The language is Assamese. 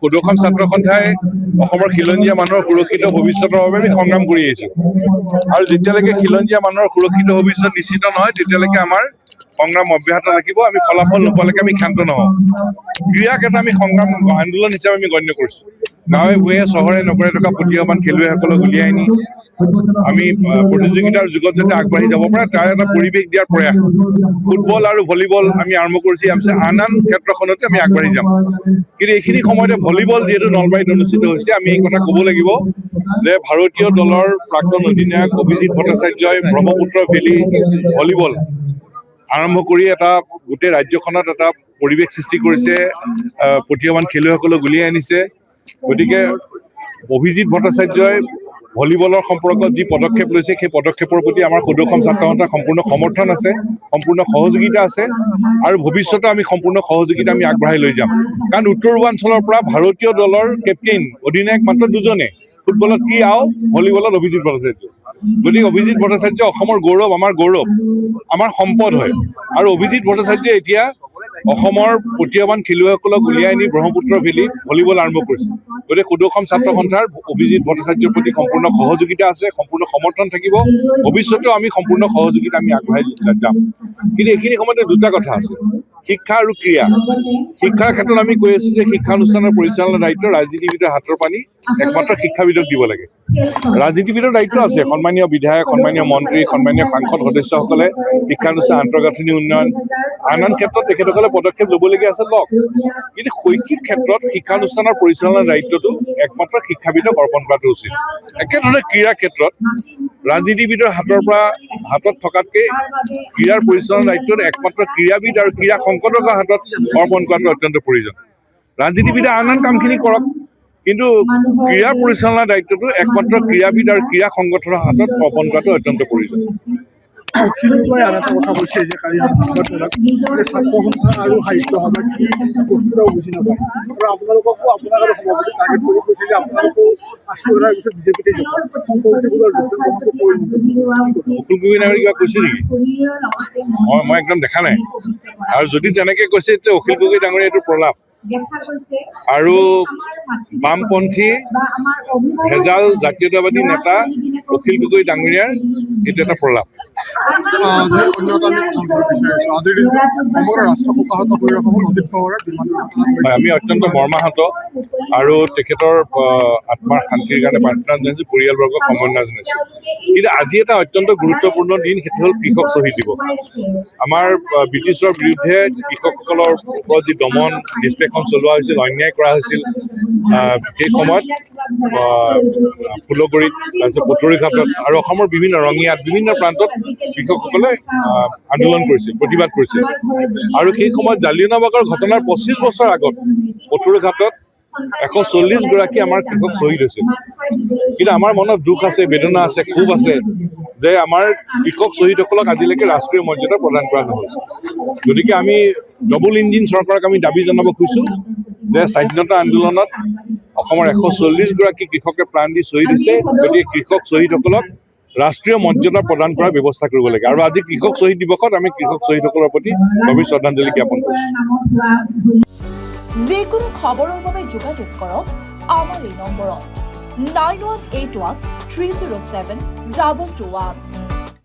সদৌসম ছাত্ৰ সন্থাই অসমৰ খিলঞ্জীয়া মানুহৰ সুৰক্ষিত ভৱিষ্যতৰ বাবে আমি সংগ্ৰাম কৰি আহিছোঁ আৰু যেতিয়ালৈকে খিলঞ্জীয়া মানুহৰ সুৰক্ষিত ভৱিষ্যত নিশ্চিত নহয় তেতিয়ালৈকে আমাৰ সংগ্ৰাম অব্যাহত থাকিব। আমি ফলাফল নোপোৱালৈকে আমি ক্ষান্ত নহওঁ। ক্ৰীড়াক এটা আমি সংগ্ৰাম আন্দোলন হিচাপে আমি গণ্য কৰিছোঁ। গাঁৱে ভূঞে চহৰে নগৰে থকা প্ৰতিভাৱান খেলুৱৈসকলক উলিয়াই আনি আমি প্ৰতিযোগিতাৰ যুগত যাতে আগবাঢ়ি যাব পাৰে তাৰ এটা পৰিৱেশ দিয়াৰ প্ৰয়াস। ফুটবল আৰু ভলীবল আমি আৰম্ভ কৰিছোঁ, আন আন ক্ষেত্ৰখনতে আমি আগবাঢ়ি যাম। কিন্তু এইখিনি সময়তে ভলীবল যিহেতু নলবাৰীত অনুষ্ঠিত হৈছে, আমি এই কথা ক'ব লাগিব যে ভাৰতীয় দলৰ প্ৰাক্তন অধিনায়ক অভিজিত ভট্টাচাৰ্যই ব্ৰহ্মপুত্ৰ ভেলী ভলীবল আৰম্ভ কৰি এটা গোটেই ৰাজ্যখনত এটা পৰিৱেশ সৃষ্টি কৰিছে, প্ৰতিভাৱান খেলুৱৈসকলক উলিয়াই আনিছে। গতিকে অভিজিত ভট্টাচাৰ্যই ভলীবলৰ সম্পৰ্কত যি পদক্ষেপ লৈছে সেই পদক্ষেপৰ প্ৰতি আমাৰ সদৌসম ছাত্ৰ সন্থাৰ সম্পূৰ্ণ সমৰ্থন আছে, সম্পূৰ্ণ সহযোগিতা আছে আৰু ভৱিষ্যতে আমি সম্পূৰ্ণ সহযোগিতা আমি আগবঢ়াই লৈ যাম। কাৰণ উত্তৰ পূৰ্বাঞ্চলৰ পৰা ভাৰতীয় দলৰ কেপ্টেইন অধিনায়ক মাত্ৰ দুজনে, ফুটবলত কি আও, ভলীবলত অভিজিত ভট্টাচাৰ্য। গতিকে অভিজিত ভট্টাচাৰ্য অসমৰ গৌৰৱ, আমাৰ সম্পদ হয়। আৰু অভিজিত ভট্টাচাৰ্যই এতিয়া অসমৰ প্ৰতিভাৱান খেলুৱৈসকলক উলিয়াই আনি ব্ৰহ্মপুত্ৰ ভেলীত ভলীবল আৰম্ভ কৰিছে। গতিকে সদৌসম ছাত্ৰ সন্থাৰ অভিজিত ভট্টাচাৰ্যৰ প্ৰতি সম্পূৰ্ণ সহযোগিতা আছে, সম্পূৰ্ণ সমৰ্থন থাকিব। ভৱিষ্যতেও আমি সম্পূৰ্ণ সহযোগিতা আমি আগবঢ়াই যাম। কিন্তু এইখিনি সময়তে দুটা কথা আছে, শিক্ষা আৰু ক্ৰীড়া। শিক্ষাৰ ক্ষেত্ৰত আমি কৈ আছো যে শিক্ষানুষ্ঠানৰ পৰিচালনাৰ দায়িত্ব ৰাজনীতিবিদৰ হাতৰ পানী একমাত্ৰ শিক্ষাবিদক দিব লাগে। ৰাজনীতিবিদৰ দায়িত্ব আছে, সন্মানীয় বিধায়ক, সন্মানীয় মন্ত্ৰী, সন্মানীয় সাংসদ সদস্যসকলে শিক্ষানুষ্ঠান আন্তঃগাঁথনি উন্নয়ন আন আন ক্ষেত্ৰত তেখেতসকলে পদক্ষেপ ল'বলগীয়া আছে লওক। কিন্তু শৈক্ষিক ক্ষেত্ৰত শিক্ষানুষ্ঠানৰ পৰিচালনাৰ দায়িত্বটো একমাত্ৰ শিক্ষাবিদক অৰ্পণ কৰাটো উচিত। একেধৰণে ক্ৰীড়াৰ ক্ষেত্ৰত ৰাজনীতিবিদৰ হাতত থকাতকৈ ক্ৰীড়াৰ পৰিচালনাৰ দায়িত্বটো একমাত্ৰ ক্ৰীড়াবিদ আৰু ক্ৰীড়া সংসদৰ হাতত অৰ্পণ কৰাটো অত্যন্ত প্ৰয়োজন। ৰাজনীতিবিদে আন আন কামখিনি কৰক, কিন্তু ক্ৰীড়া পৰিচালনাৰ দায়িত্বটো একমাত্ৰ ক্ৰীড়াবিদ আৰু ক্ৰীড়া সংগঠনৰ হাতত অৰ্পণ কৰাটো অত্যন্ত প্ৰয়োজন। অখিলগগৈ আন এটা কথা কৈছে যে কালি ছাত্ৰ সন্থা আৰু সাহিত্য সভাত কি বস্তুটাও বুজি নাপায় আৰু আপোনালোককো আপোনাক আৰু সভাপতি টাৰ্গেট কৰি কৈছে যে আপোনালোকো আশীৰ্বাদৰ পিছত বিজেপিতে যাব। অখিল গগৈ ডাঙৰীয়াই কিবা কৈছে নেকি? মই একদম দেখা নাই। আৰু যদি তেনেকে কৈছে তেতিয়া অখিল গগৈ ডাঙৰীয়া এইটো প্ৰলাপ আৰু বামপন্থী ভেজাল জাতীয়তাবাদী নেতা অখিল গগৈ ডাঙৰীয়াৰ এইটো এটা প্ৰলাপ। আমি অত্যন্ত মৰ্মাহত আৰু তেখেতৰ আত্মাৰ শান্তিৰ কাৰণে প্ৰাৰ্থনা জনাইছো, পৰিয়ালবৰ্গক সম্বৰ্ধনা জনাইছো। কিন্তু আজি এটা অত্যন্ত গুৰুত্বপূৰ্ণ দিন, সেইটো হ'ল কৃষক শ্বহীদ দিৱস। আমাৰ ব্ৰিটিছৰ বিৰুদ্ধে কৃষকসকলৰ ওপৰত যি দমন নিষ্পেষণ চলোৱা হৈছিল, অন্যায় কৰা হৈছিল, সেই সময়ত ফুলগুৰিত, তাৰপিছত পথৰুঘাটত আৰু অসমৰ বিভিন্ন ৰঙিয়াত বিভিন্ন প্ৰান্তত কৃষকসকলে আন্দোলন কৰিছিল, প্ৰতিবাদ কৰিছিল। আৰু সেই সময়ত জালিয়ানাবাগৰ ঘটনাৰ 25 বছৰ আগত পথৰুঘাটত 140 গৰাকী আমাৰ কৃষক শ্বহীদ হৈছিল। কিন্তু আমাৰ মনত দুখ আছে, বেদনা আছে, ক্ষোভ আছে যে আমাৰ কৃষক শ্বহীদসকলক আজিলৈকে ৰাষ্ট্ৰীয় মৰ্যাদা প্ৰদান কৰা নহ'ল। গতিকে আমি ডবল ইঞ্জিন চৰকাৰক আমি দাবী জনাব খুজিছোঁ যে স্বাধীনতা আন্দোলনত অসমৰ 140 গৰাকী কৃষকে প্ৰাণ দি শ্বহীদ হৈছে। গতিকে কৃষক শ্বহীদসকলক ৰাষ্ট্ৰীয় মৰ্যাদা প্ৰদান কৰাৰ ব্যৱস্থা কৰিব লাগে। আৰু আজি কৃষক শ্বহীদ দিৱসত আমি কৃষক শ্বহীদসকলৰ প্ৰতি গভীৰ শ্ৰদ্ধাঞ্জলি জ্ঞাপন কৰিছোঁ। যিকোনো খবৰৰ বাবে যোগাযোগ কৰক আমাৰ এই নম্বৰত 9181 307 221।